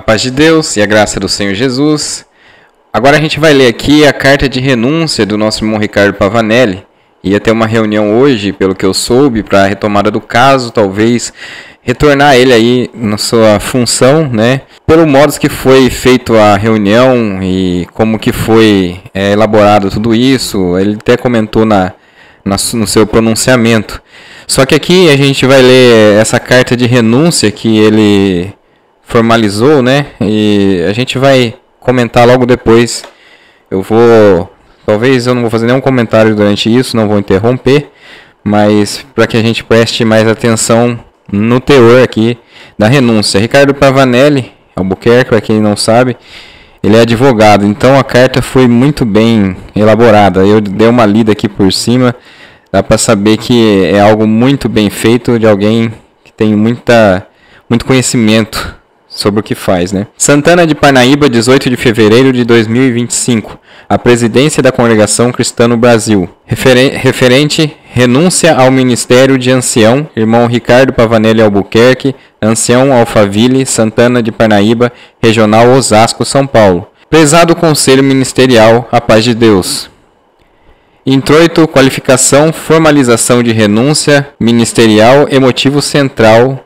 paz de Deus e a graça do Senhor Jesus. Agora a gente vai ler aqui a carta de renúncia do nosso irmão Ricardo Pavanelli. Ia ter uma reunião hoje, pelo que eu soube, para a retomada do caso, talvez retornar ele aí na sua função, né? Pelo modo que foi feito a reunião e como que foi elaborado tudo isso, ele até comentou no seu pronunciamento. Só que aqui a gente vai ler essa carta de renúncia que ele formalizou, né? E a gente vai comentar logo depois. Talvez eu não vou fazer nenhum comentário durante isso, não vou interromper, mas para que a gente preste mais atenção no teor aqui da renúncia. Ricardo Pavanelli Albuquerque, para quem não sabe, ele é advogado, então a carta foi muito bem elaborada. Eu dei uma lida aqui por cima, dá para saber que é algo muito bem feito de alguém que tem muito conhecimento sobre o que faz, né? Santana de Parnaíba, 18 de fevereiro de 2025. A presidência da Congregação Cristã no Brasil. Referente, renúncia ao Ministério de Ancião, irmão Ricardo Pavanelli Albuquerque, Ancião Alphaville, Santana de Parnaíba, Regional Osasco, São Paulo. Prezado Conselho Ministerial, a paz de Deus. Introito, qualificação, formalização de renúncia ministerial e motivo central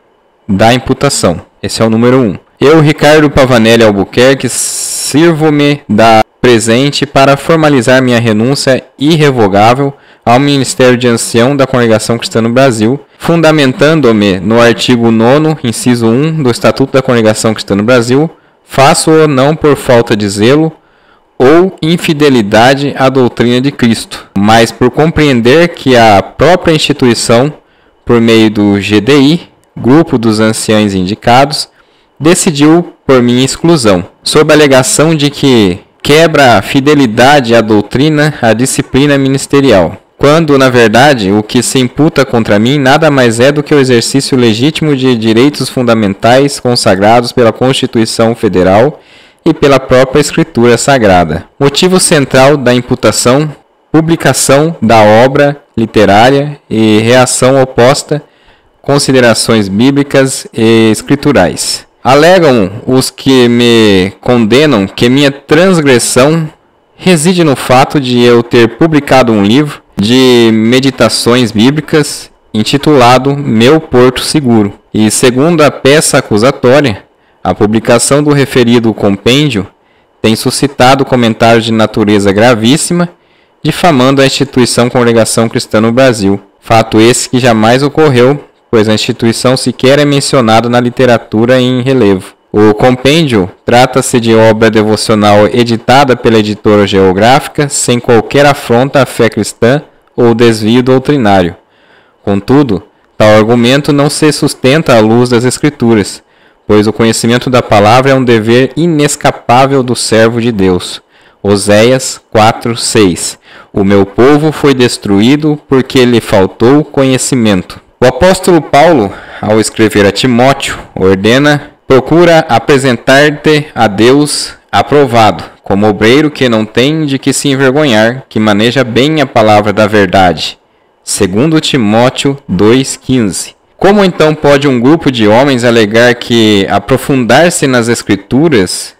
da imputação. Esse é o número 1. Eu, Ricardo Pavanelli Albuquerque, sirvo-me da presente para formalizar minha renúncia irrevogável ao Ministério de Ancião da Congregação Cristã no Brasil, fundamentando-me no artigo 9º, inciso 1 do Estatuto da Congregação Cristã no Brasil, faço-o não por falta de zelo ou infidelidade à doutrina de Cristo, mas por compreender que a própria instituição, por meio do GDI, Grupo dos Anciães Indicados, decidiu por minha exclusão, sob a alegação de que quebra a fidelidade à doutrina, à disciplina ministerial, quando, na verdade, o que se imputa contra mim nada mais é do que o exercício legítimo de direitos fundamentais consagrados pela Constituição Federal e pela própria Escritura Sagrada. Motivo central da imputação, publicação da obra literária e reação oposta, considerações bíblicas e escriturais. Alegam os que me condenam que minha transgressão reside no fato de eu ter publicado um livro de meditações bíblicas intitulado Meu Porto Seguro. E segundo a peça acusatória, a publicação do referido compêndio tem suscitado comentários de natureza gravíssima, difamando a instituição Congregação Cristã no Brasil. Fato esse que jamais ocorreu, pois a instituição sequer é mencionada na literatura em relevo. O compêndio trata-se de obra devocional editada pela editora Geográfica, sem qualquer afronta à fé cristã ou desvio doutrinário. Contudo, tal argumento não se sustenta à luz das Escrituras, pois o conhecimento da palavra é um dever inescapável do servo de Deus. Oséias 4:6. O meu povo foi destruído porque lhe faltou conhecimento. O apóstolo Paulo, ao escrever a Timóteo, ordena: procura apresentar-te a Deus aprovado, como obreiro que não tem de que se envergonhar, que maneja bem a palavra da verdade. 2 Timóteo 2,15. Como então pode um grupo de homens alegar que aprofundar-se nas Escrituras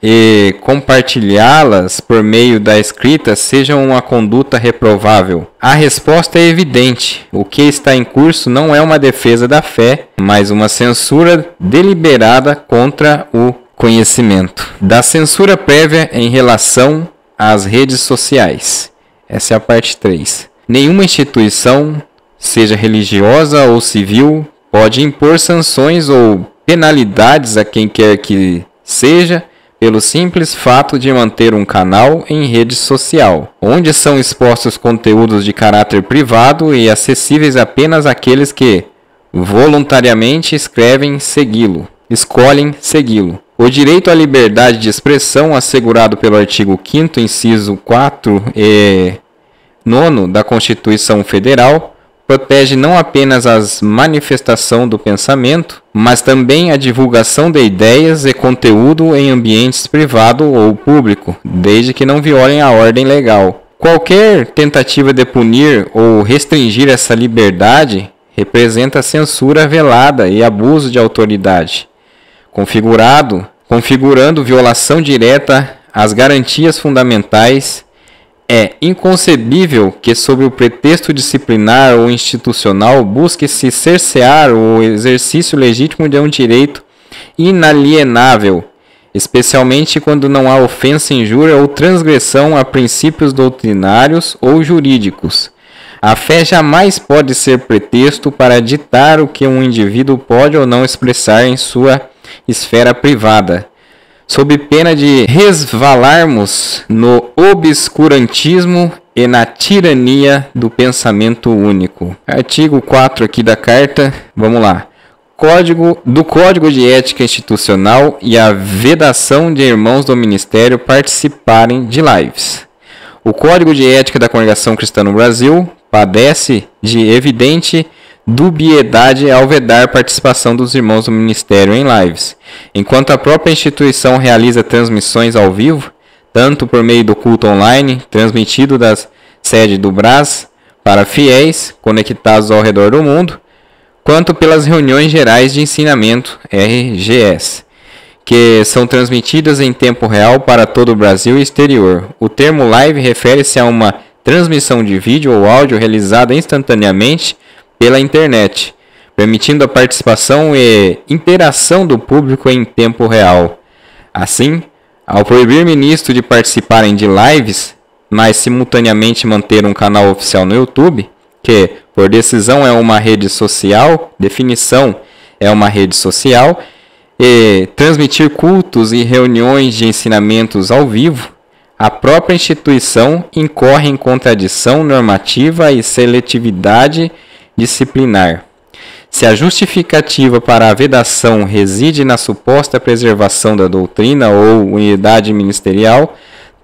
e compartilhá-las por meio da escrita seja uma conduta reprovável? A resposta é evidente. O que está em curso não é uma defesa da fé, mas uma censura deliberada contra o conhecimento. Da censura prévia em relação às redes sociais. Essa é a parte 3. Nenhuma instituição, seja religiosa ou civil, pode impor sanções ou penalidades a quem quer que seja, pelo simples fato de manter um canal em rede social, onde são expostos conteúdos de caráter privado e acessíveis apenas àqueles que voluntariamente escolhem segui-lo. O direito à liberdade de expressão, assegurado pelo artigo 5º, inciso 4 e 9 da Constituição Federal, protege não apenas a manifestação do pensamento, mas também a divulgação de ideias e conteúdo em ambientes privado ou público, desde que não violem a ordem legal. Qualquer tentativa de punir ou restringir essa liberdade representa censura velada e abuso de autoridade, configurado configurando violação direta às garantias fundamentais. É inconcebível que, sob o pretexto disciplinar ou institucional, busque-se cercear o exercício legítimo de um direito inalienável, especialmente quando não há ofensa, injúria ou transgressão a princípios doutrinários ou jurídicos. A fé jamais pode ser pretexto para ditar o que um indivíduo pode ou não expressar em sua esfera privada, sob pena de resvalarmos no obscurantismo e na tirania do pensamento único. Artigo 4 aqui da carta, vamos lá. Código de Ética Institucional e a vedação de irmãos do ministério participarem de lives. O Código de Ética da Congregação Cristã no Brasil padece de evidente dubiedade ao vedar participação dos irmãos do ministério em lives, enquanto a própria instituição realiza transmissões ao vivo, tanto por meio do culto online, transmitido da sede do Brás para fiéis conectados ao redor do mundo, quanto pelas reuniões gerais de ensinamento, RGS, que são transmitidas em tempo real para todo o Brasil e exterior. O termo live refere-se a uma transmissão de vídeo ou áudio realizada instantaneamente pela internet, permitindo a participação e interação do público em tempo real. Assim, ao proibir ministros de participarem de lives, mas simultaneamente manter um canal oficial no YouTube, que, por definição, é uma rede social, e transmitir cultos e reuniões de ensinamentos ao vivo, a própria instituição incorre em contradição normativa e seletividade disciplinar. Se a justificativa para a vedação reside na suposta preservação da doutrina ou unidade ministerial,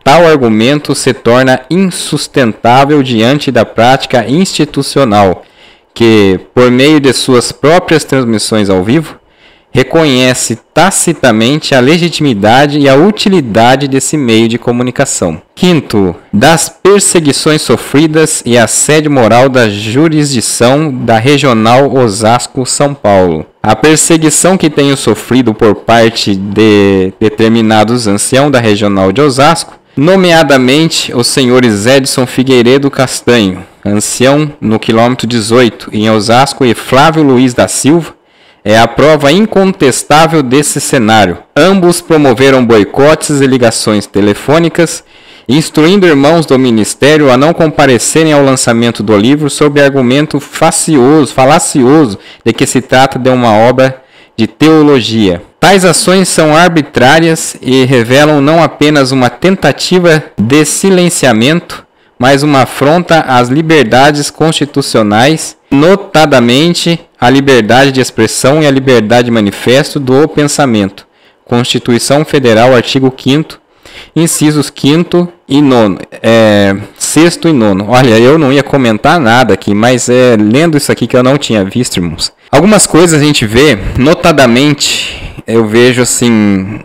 tal argumento se torna insustentável diante da prática institucional, que, por meio de suas próprias transmissões ao vivo, reconhece tacitamente a legitimidade e a utilidade desse meio de comunicação. Quinto, das perseguições sofridas e assédio moral da jurisdição da Regional Osasco-São Paulo. A perseguição que tenho sofrido por parte de determinados anciãos da Regional de Osasco, nomeadamente os senhores Edson Figueiredo Castanho, ancião no quilômetro 18, em Osasco, e Flávio Luiz da Silva, é a prova incontestável desse cenário. Ambos promoveram boicotes e ligações telefônicas, instruindo irmãos do ministério a não comparecerem ao lançamento do livro sob argumento falacioso de que se trata de uma obra de teologia. Tais ações são arbitrárias e revelam não apenas uma tentativa de silenciamento, mas uma afronta às liberdades constitucionais, notadamente a liberdade de expressão e a liberdade de manifesto do pensamento. Constituição Federal, artigo 5º, incisos 5º e 9º, 6º e 9º. Olha, eu não ia comentar nada aqui, mas lendo isso aqui que eu não tinha visto, irmãos. Algumas coisas a gente vê, notadamente, eu vejo assim,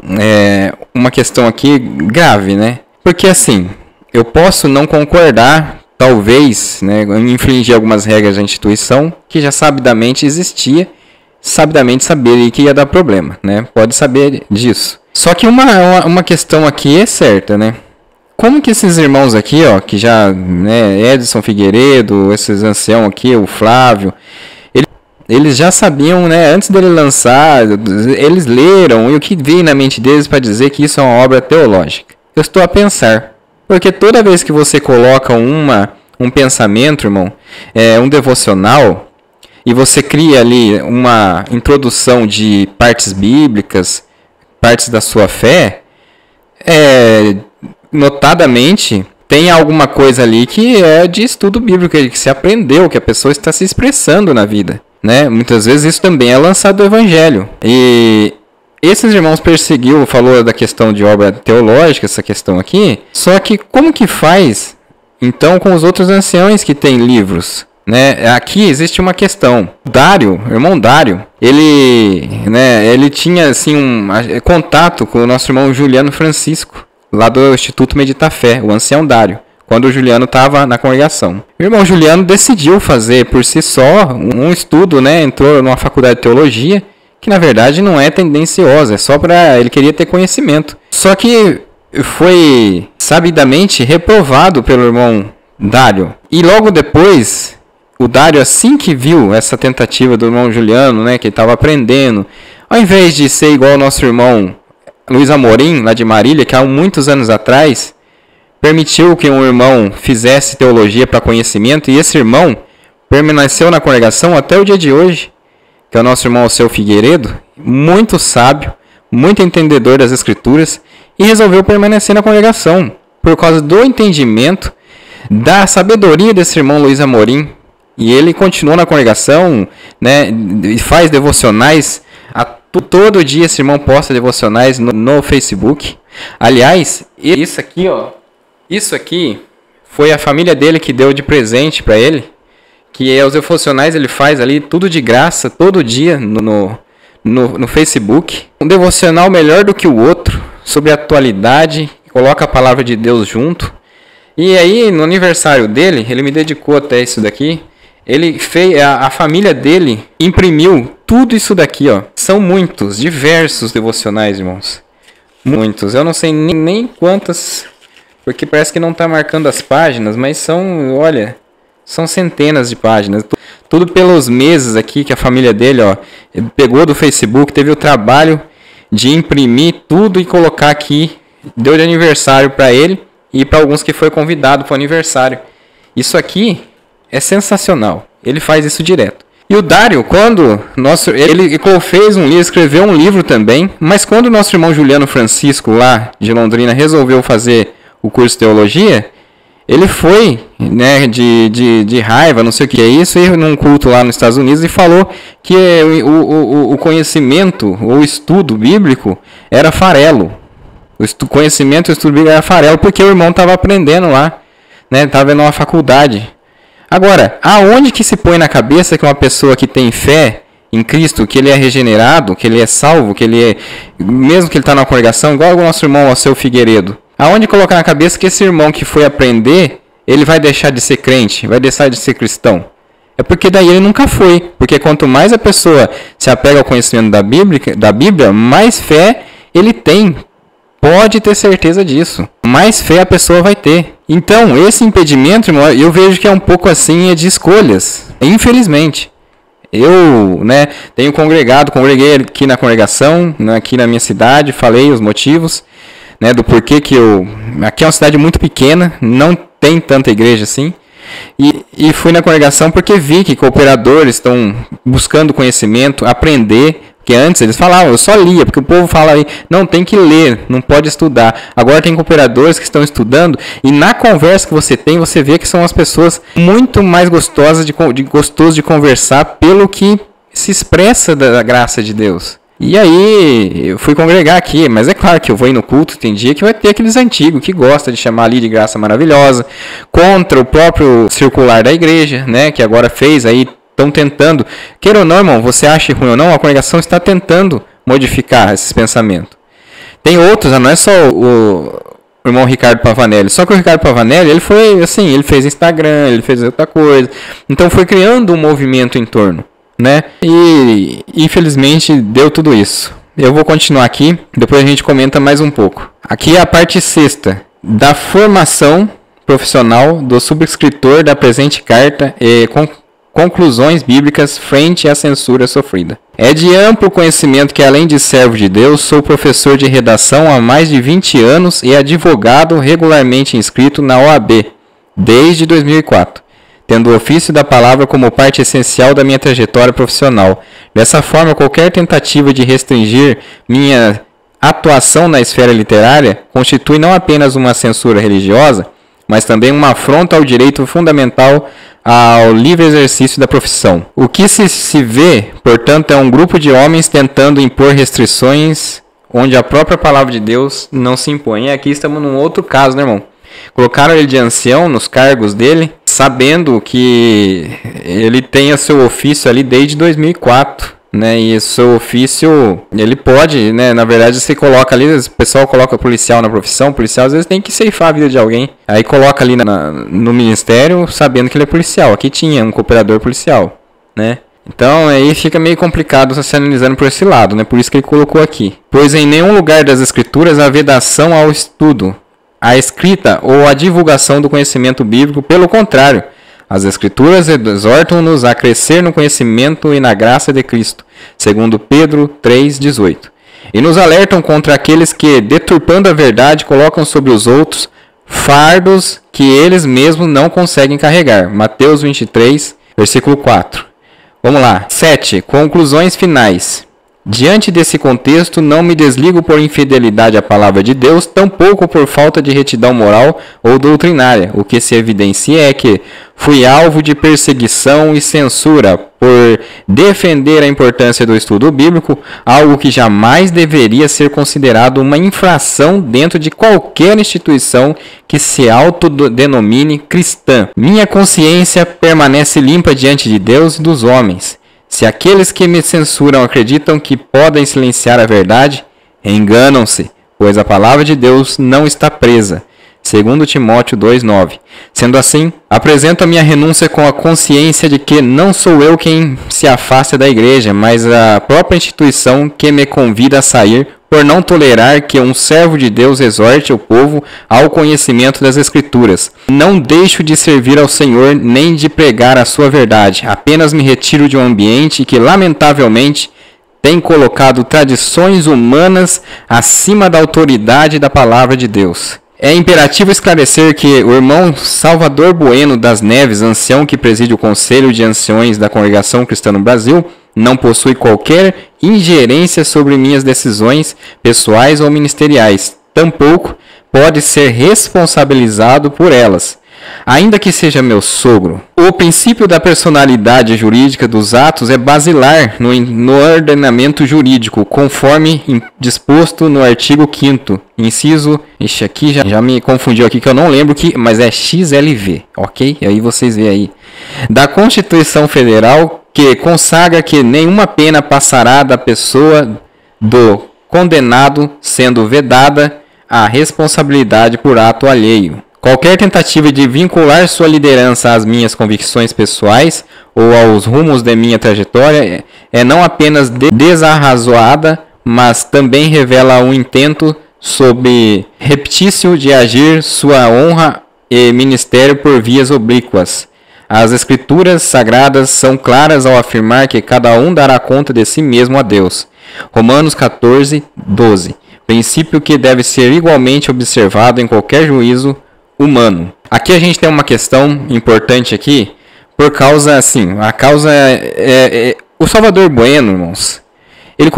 uma questão aqui grave, né? Porque assim, eu posso não concordar, talvez, né, infringir algumas regras da instituição que já sabidamente existia, sabidamente saber que ia dar problema, né? Pode saber disso. Só que uma questão aqui é certa, né? Como que esses irmãos aqui, ó, que já, né, Edson Figueiredo, esses anciãos aqui, o Flávio, eles já sabiam, né, antes dele lançar, eles leram, e o que veio na mente deles para dizer que isso é uma obra teológica? Eu estou a pensar. Porque toda vez que você coloca um pensamento, irmão, um devocional, e você cria ali uma introdução de partes bíblicas, partes da sua fé, notadamente tem alguma coisa ali que é de estudo bíblico, que se aprendeu, que a pessoa está se expressando na vida, né? Muitas vezes isso também é lançado do evangelho. E esses irmãos falou da questão de obra teológica, essa questão aqui, só que como que faz, então, com os outros anciãos que têm livros? Né? Aqui existe uma questão. Irmão Dário, ele tinha assim, contato com o nosso irmão Juliano Francisco, lá do Instituto Medita Fé, o ancião Dário, quando o Juliano estava na congregação. O irmão Juliano decidiu fazer por si só um estudo, né? Entrou numa faculdade de teologia, que na verdade não é tendenciosa, é só para ele queria ter conhecimento. Só que foi sabidamente reprovado pelo irmão Dário. E logo depois, o Dário, assim que viu essa tentativa do irmão Juliano, né, que ele estava aprendendo, ao invés de ser igual ao nosso irmão Luiz Amorim, lá de Marília, que há muitos anos atrás permitiu que um irmão fizesse teologia para conhecimento, e esse irmão permaneceu na congregação até o dia de hoje, que é o nosso irmão Alceu Figueiredo, muito sábio, muito entendedor das Escrituras, e resolveu permanecer na congregação, por causa do entendimento, da sabedoria desse irmão Luiz Amorim. E ele continuou na congregação, né, e faz devocionais, todo dia esse irmão posta devocionais no Facebook. Aliás, isso aqui foi a família dele que deu de presente para ele, que os devocionais ele faz ali tudo de graça, todo dia no Facebook. Um devocional melhor do que o outro, sobre a atualidade, coloca a palavra de Deus junto. E aí, no aniversário dele, ele me dedicou até isso daqui. Ele fez, a família dele imprimiu tudo isso daqui, ó. São muitos, diversos devocionais, irmãos. Muitos. Eu não sei nem quantas, porque parece que não está marcando as páginas, mas são, olha, são centenas de páginas. Tudo pelos meses aqui que a família dele, ó, pegou do Facebook, teve o trabalho de imprimir tudo e colocar aqui. Deu de aniversário para ele e para alguns que foi convidado para o aniversário. Isso aqui é sensacional. Ele faz isso direto. E o Dário, ele fez um livro, escreveu um livro também, mas quando o nosso irmão Juliano Francisco, lá de Londrina, resolveu fazer o curso de teologia, ele foi, né, de raiva, não sei o que é isso, e num culto lá nos Estados Unidos, e falou que o conhecimento, ou estudo bíblico, era farelo. O conhecimento e o estudo bíblico era farelo, porque o irmão estava aprendendo lá, né, estava indo numa faculdade. Agora, aonde que se põe na cabeça que uma pessoa que tem fé em Cristo, que ele é regenerado, que ele é salvo, que ele é, mesmo que ele está na congregação, igual o nosso irmão Alceu Figueiredo, aonde colocar na cabeça que esse irmão que foi aprender, ele vai deixar de ser crente, vai deixar de ser cristão? É porque daí ele nunca foi. Porque quanto mais a pessoa se apega ao conhecimento da Bíblia, mais fé ele tem. Pode ter certeza disso. Mais fé a pessoa vai ter. Então, esse impedimento, irmão, eu vejo que é um pouco assim, é de escolhas. Infelizmente. Eu, né, congreguei aqui na congregação, né, aqui na minha cidade, falei os motivos, né, do porquê que aqui é uma cidade muito pequena, não tem tanta igreja assim. E fui na congregação porque vi que cooperadores estão buscando conhecimento, aprender. Porque antes eles falavam, eu só lia, porque o povo fala aí, não, tem que ler, não pode estudar. Agora tem cooperadores que estão estudando, e na conversa que você tem, você vê que são as pessoas muito mais gostosas gostoso de conversar pelo que se expressa da graça de Deus. E aí, eu fui congregar aqui, mas é claro que eu vou ir no culto, tem dia que vai ter aqueles antigos que gostam de chamar ali de graça maravilhosa, contra o próprio circular da igreja, né, que agora fez aí, estão tentando, queira ou não, irmão, você acha ruim ou não, a congregação está tentando modificar esses pensamentos. Tem outros, não é só o irmão Ricardo Pavanelli, só que o Ricardo Pavanelli, ele foi assim, ele fez Instagram, ele fez outra coisa, então foi criando um movimento em torno, né? E infelizmente deu tudo isso. Eu vou continuar aqui, depois a gente comenta mais um pouco. Aqui é a parte 6ª da formação profissional do subscritor da presente carta e conclusões bíblicas frente à censura sofrida. É de amplo conhecimento que, além de servo de Deus, sou professor de redação há mais de 20 anos e advogado regularmente inscrito na OAB desde 2004, tendo o ofício da palavra como parte essencial da minha trajetória profissional. Dessa forma, qualquer tentativa de restringir minha atuação na esfera literária constitui não apenas uma censura religiosa, mas também uma afronta ao direito fundamental ao livre exercício da profissão. O que se vê, portanto, é um grupo de homens tentando impor restrições onde a própria palavra de Deus não se impõe. E aqui estamos num outro caso, né, irmão? Colocaram ele de ancião nos cargos dele, sabendo que ele tem o seu ofício ali desde 2004. Né, e o seu ofício, ele pode, né, na verdade você coloca ali, o pessoal coloca policial na profissão, policial às vezes tem que ceifar a vida de alguém, aí coloca ali no ministério sabendo que ele é policial. Aqui tinha um cooperador policial, né, Então aí fica meio complicado se analisando por esse lado, né? Por isso que ele colocou aqui. Pois em nenhum lugar das Escrituras há vedação ao estudo, a escrita ou a divulgação do conhecimento bíblico. Pelo contrário, as Escrituras exortam-nos a crescer no conhecimento e na graça de Cristo, segundo Pedro 3,18. E nos alertam contra aqueles que, deturpando a verdade, colocam sobre os outros fardos que eles mesmos não conseguem carregar. Mateus 23, versículo 4. Vamos lá. 7. Conclusões finais. Diante desse contexto, não me desligo por infidelidade à palavra de Deus, tampouco por falta de retidão moral ou doutrinária. O que se evidencia é que fui alvo de perseguição e censura por defender a importância do estudo bíblico, algo que jamais deveria ser considerado uma infração dentro de qualquer instituição que se autodenomine cristã. Minha consciência permanece limpa diante de Deus e dos homens. Se aqueles que me censuram acreditam que podem silenciar a verdade, enganam-se, pois a palavra de Deus não está presa. 2 Timóteo 2,9. Sendo assim, apresento a minha renúncia com a consciência de que não sou eu quem se afasta da igreja, mas a própria instituição que me convida a sair, por não tolerar que um servo de Deus exorte o povo ao conhecimento das Escrituras. Não deixo de servir ao Senhor nem de pregar a sua verdade. Apenas me retiro de um ambiente que, lamentavelmente, tem colocado tradições humanas acima da autoridade da palavra de Deus. É imperativo esclarecer que o irmão Salvador Bueno das Neves, ancião que preside o Conselho de Anciões da Congregação Cristã no Brasil, não possui qualquer ingerência sobre minhas decisões pessoais ou ministeriais. Tampouco pode ser responsabilizado por elas, ainda que seja meu sogro. O princípio da personalidade jurídica dos atos é basilar no ordenamento jurídico, conforme disposto no artigo 5º, inciso... Ixi, aqui já me confundiu aqui que eu não lembro mas é XLV, ok? E aí vocês veem aí. Da Constituição Federal, que consagra que nenhuma pena passará da pessoa do condenado, sendo vedada a responsabilidade por ato alheio. Qualquer tentativa de vincular sua liderança às minhas convicções pessoais ou aos rumos de minha trajetória é não apenas desarrazoada, mas também revela um intento sob reptício de agir sua honra e ministério por vias oblíquas. As Escrituras Sagradas são claras ao afirmar que cada um dará conta de si mesmo a Deus. Romanos 14, 12. Princípio que deve ser igualmente observado em qualquer juízo humano. Aqui a gente tem uma questão importante aqui, por causa, assim, a causa o Salvador Bueno, irmãos, ele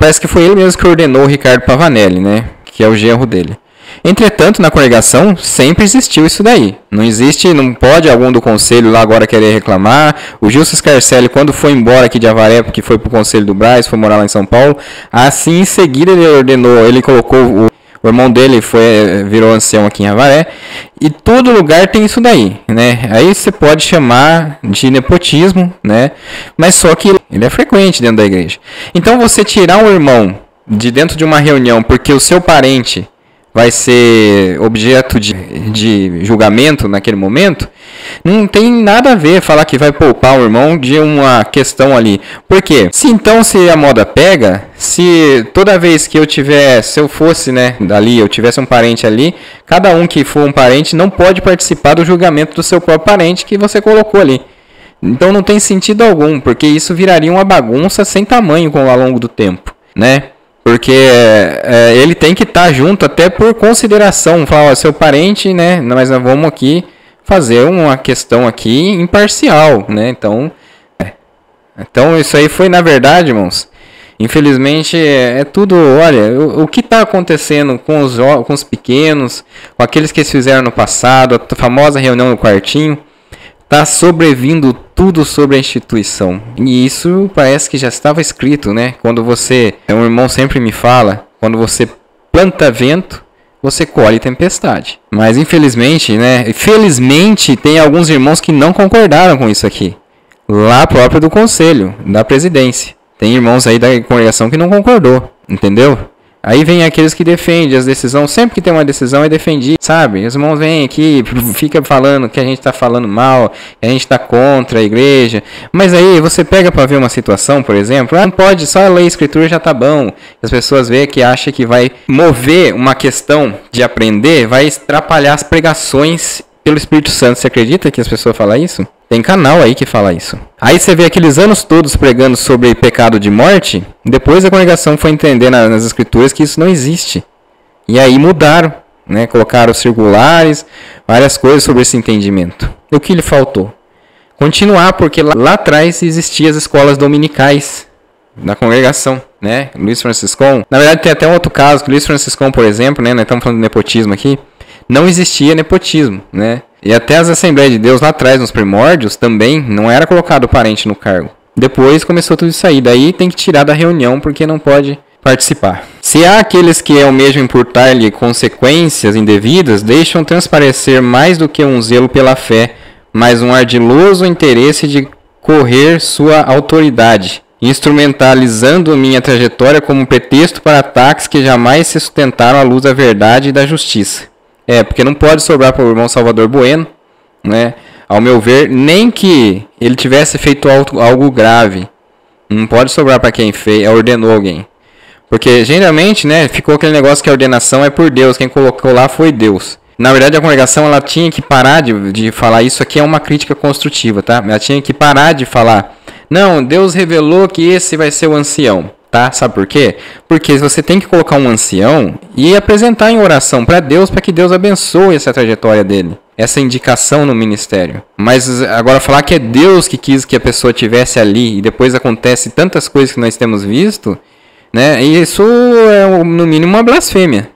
parece que foi ele mesmo que ordenou o Ricardo Pavanelli, né, que é o genro dele. Entretanto, na congregação sempre existiu isso daí. Não pode algum do conselho lá agora querer reclamar. O Gilson Scarcelli, quando foi embora aqui de Avaré, porque foi pro conselho do Brás, foi morar lá em São Paulo, assim em seguida ele colocou o irmão dele virou ancião aqui em Avaré, e todo lugar tem isso daí, né? Aí você pode chamar de nepotismo, né? Mas só que ele é frequente dentro da igreja. Então você tirar um irmão de dentro de uma reunião porque o seu parente vai ser objeto de julgamento naquele momento, não tem nada a ver falar que vai poupar o irmão de uma questão ali. Por quê? Se a moda pega, se toda vez que se eu fosse, né, dali, eu tivesse um parente ali, cada um que for um parente não pode participar do julgamento do seu próprio parente que você colocou ali. Então não tem sentido algum, porque isso viraria uma bagunça sem tamanho ao longo do tempo, né? Porque ele tem que estar junto até por consideração. Falar, seu parente, né? Mas nós vamos aqui fazer uma questão aqui imparcial, né? Então isso aí foi, na verdade, irmãos, infelizmente é tudo, olha, o que está acontecendo com os pequenos, com aqueles que se fizeram no passado, a famosa reunião no quartinho, está sobrevindo tudo sobre a instituição. E isso parece que já estava escrito, né? Quando um irmão sempre me fala, quando você planta vento, você colhe tempestade. Mas infelizmente, né? Felizmente tem alguns irmãos que não concordaram com isso aqui. Lá próprio do conselho, da presidência. Tem irmãos aí da congregação que não concordou, entendeu? Aí vem aqueles que defendem as decisões, sempre que tem uma decisão é defendido, sabe? Os irmãos vêm aqui, fica falando que a gente está falando mal, que a gente está contra a igreja, mas aí você pega para ver uma situação, por exemplo, não pode, só ler a escritura já tá bom. As pessoas veem que acham que vai mover uma questão de aprender, vai atrapalhar as pregações pelo Espírito Santo. Você acredita que as pessoas falam isso? Tem canal aí que fala isso. Aí você vê aqueles anos todos pregando sobre pecado de morte, depois a congregação foi entender nas escrituras que isso não existe. E aí mudaram, né? Colocaram circulares, várias coisas sobre esse entendimento. E o que lhe faltou? Continuar, porque lá atrás existiam as escolas dominicais da congregação, né? Luiz Franciscão. Na verdade tem até um outro caso, que Luiz Franciscão, por exemplo, né? Nós estamos falando de nepotismo aqui. Não existia nepotismo, né? E até as Assembleias de Deus lá atrás, nos primórdios, também não era colocado o parente no cargo. Depois começou tudo isso aí. Daí tem que tirar da reunião porque não pode participar. Se há aqueles que almejam imputar-lhe consequências indevidas, deixam transparecer mais do que um zelo pela fé, mas um ardiloso interesse de correr sua autoridade, instrumentalizando minha trajetória como pretexto para ataques que jamais se sustentaram à luz da verdade e da justiça. Porque não pode sobrar para o irmão Salvador Bueno, né? Ao meu ver, nem que ele tivesse feito algo grave. Não pode sobrar para quem ordenou alguém. Porque geralmente, né, ficou aquele negócio que a ordenação é por Deus, quem colocou lá foi Deus. Na verdade, a congregação ela tinha que parar de falar isso aqui é uma crítica construtiva, tá? Ela tinha que parar de falar, não, Deus revelou que esse vai ser o ancião. Tá? Sabe por quê? Porque você tem que colocar um ancião e apresentar em oração para Deus, para que Deus abençoe essa trajetória dele, essa indicação no ministério. Mas agora falar que é Deus que quis que a pessoa tivesse ali e depois acontece tantas coisas que nós temos visto, né? E isso é no mínimo uma blasfêmia.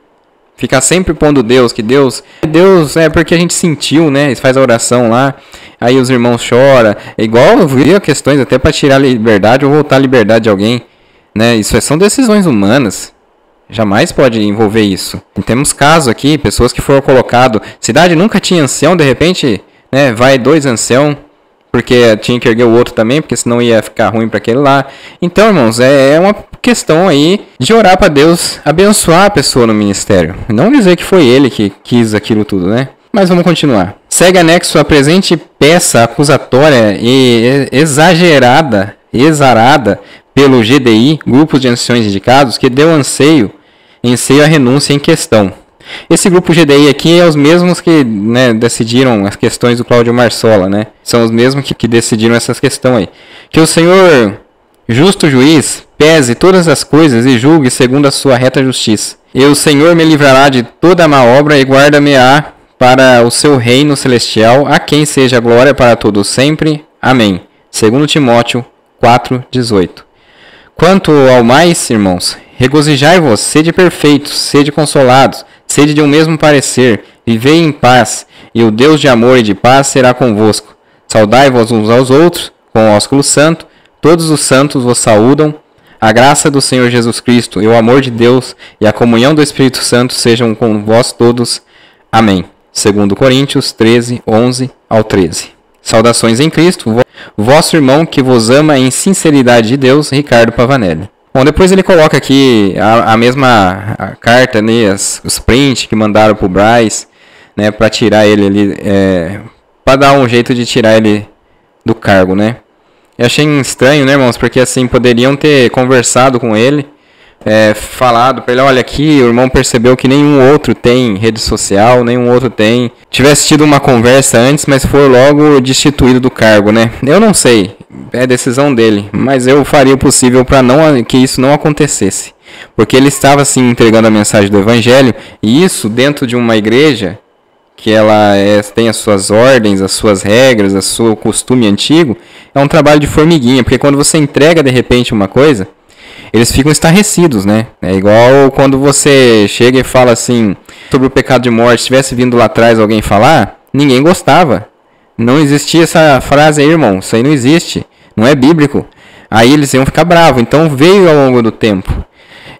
Ficar sempre pondo Deus, que Deus é porque a gente sentiu, né? Faz a oração lá, aí os irmãos choram. É igual eu vi questões até para tirar a liberdade ou voltar a liberdade de alguém. Né? Isso são decisões humanas. Jamais pode envolver isso. E temos casos aqui, pessoas que foram colocadas. Cidade nunca tinha ancião, de repente, né, vai 2 ancião, porque tinha que erguer o outro também, porque senão ia ficar ruim para aquele lá. Então, irmãos, é uma questão aí de orar para Deus abençoar a pessoa no ministério. Não dizer que foi ele que quis aquilo tudo, né? Mas vamos continuar. Segue anexo a presente peça acusatória e exarada pelo GDI, grupos de anciões indicados, que deu anseio à renúncia em questão. Esse grupo GDI aqui é os mesmos que, né, decidiram as questões do Cláudio Marsola, né? São os mesmos que decidiram essas questões aí. Que o Senhor, justo juiz, pese todas as coisas e julgue segundo a sua reta justiça. E o Senhor me livrará de toda a má obra e guarda-me-á para o seu reino celestial, a quem seja glória para todos sempre. Amém. 2 Timóteo 4:18. Quanto ao mais, irmãos, regozijai-vos, sede perfeitos, sede consolados, sede de um mesmo parecer, vivei em paz, e o Deus de amor e de paz será convosco. Saudai-vos uns aos outros, com o ósculo santo, todos os santos vos saúdam. A graça do Senhor Jesus Cristo e o amor de Deus e a comunhão do Espírito Santo sejam com vós todos. Amém. 2 Coríntios 13:11-13. Saudações em Cristo, vosso irmão que vos ama em sinceridade de Deus, Ricardo Pavanelli. Bom, depois ele coloca aqui a mesma carta, né, os prints que mandaram pro Braz, né, para tirar ele ali, para dar um jeito de tirar ele do cargo, né. Eu achei estranho, né, irmãos, porque assim, poderiam ter conversado com ele, falado para ele, olha aqui, o irmão percebeu que nenhum outro tem rede social, nenhum outro tem. Tivesse tido uma conversa antes, mas for logo destituído do cargo, né? Eu não sei, é decisão dele, mas eu faria o possível para que isso não acontecesse. Porque ele estava assim entregando a mensagem do evangelho, e isso dentro de uma igreja que ela tem as suas ordens, as suas regras, o seu costume antigo, é um trabalho de formiguinha, porque quando você entrega de repente uma coisa, eles ficam estarrecidos, né? É igual quando você chega e fala assim sobre o pecado de morte. Se tivesse vindo lá atrás alguém falar, ninguém gostava. Não existia essa frase aí, irmão. Isso aí não existe. Não é bíblico. Aí eles iam ficar bravos. Então veio ao longo do tempo.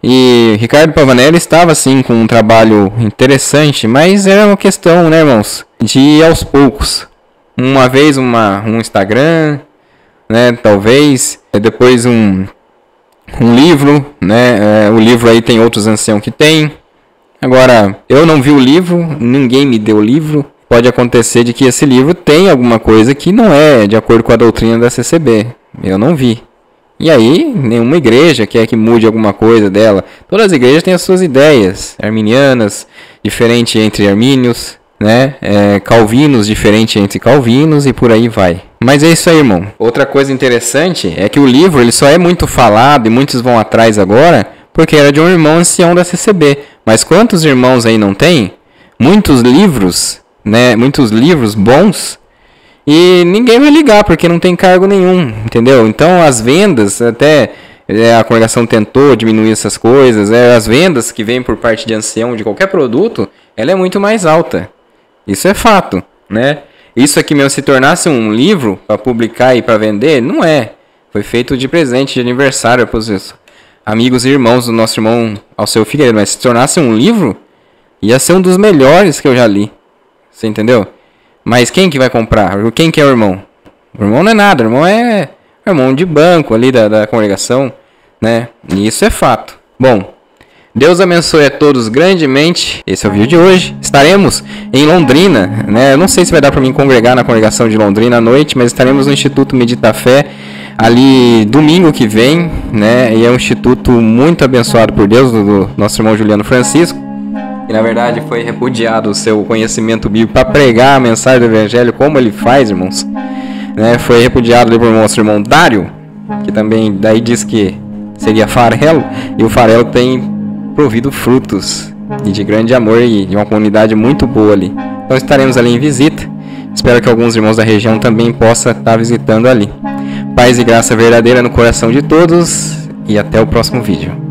E Ricardo Pavanelli estava assim com um trabalho interessante, mas era uma questão, né, irmãos, de ir aos poucos. Uma vez um Instagram, né? Talvez. Depois um livro, né? O livro aí tem outros anciãos que tem. Agora, eu não vi o livro, ninguém me deu o livro. Pode acontecer de que esse livro tem alguma coisa que não é de acordo com a doutrina da CCB. Eu não vi. E aí, nenhuma igreja quer que mude alguma coisa dela. Todas as igrejas têm as suas ideias. Arminianas, diferente entre armínios, né? Calvinos, diferente entre calvinos e por aí vai. Mas é isso aí, irmão. Outra coisa interessante é que o livro ele só é muito falado e muitos vão atrás agora porque era de um irmão ancião da CCB. Mas quantos irmãos aí não tem? Muitos livros, né? Muitos livros bons. E ninguém vai ligar, porque não tem cargo nenhum, entendeu? Então as vendas, até a congregação tentou diminuir essas coisas, as vendas que vêm por parte de ancião de qualquer produto, ela é muito mais alta. Isso é fato, né? Isso aqui mesmo, se tornasse um livro para publicar e para vender, não é. Foi feito de presente, de aniversário para os amigos e irmãos do nosso irmão Alceu Figueiredo, mas se tornasse um livro, ia ser um dos melhores que eu já li. Você entendeu? Mas quem que vai comprar? Quem que é o irmão? O irmão não é nada, o irmão é irmão de banco ali da congregação, né? E isso é fato. Bom, Deus abençoe a todos grandemente. Esse é o vídeo de hoje. Estaremos em Londrina, né? Eu não sei se vai dar para mim congregar na congregação de Londrina à noite, mas estaremos no Instituto Medita Fé ali domingo que vem, né? E é um instituto muito abençoado por Deus, do nosso irmão Juliano Francisco. E na verdade foi repudiado o seu conhecimento bíblico para pregar a mensagem do evangelho como ele faz, irmãos, né? Foi repudiado ali por nosso irmão Dário, que também daí diz que seria farelo, e o farelo tem provido frutos e de grande amor e de uma comunidade muito boa ali. Então estaremos ali em visita. Espero que alguns irmãos da região também possam estar visitando ali. Paz e graça verdadeira no coração de todos e até o próximo vídeo.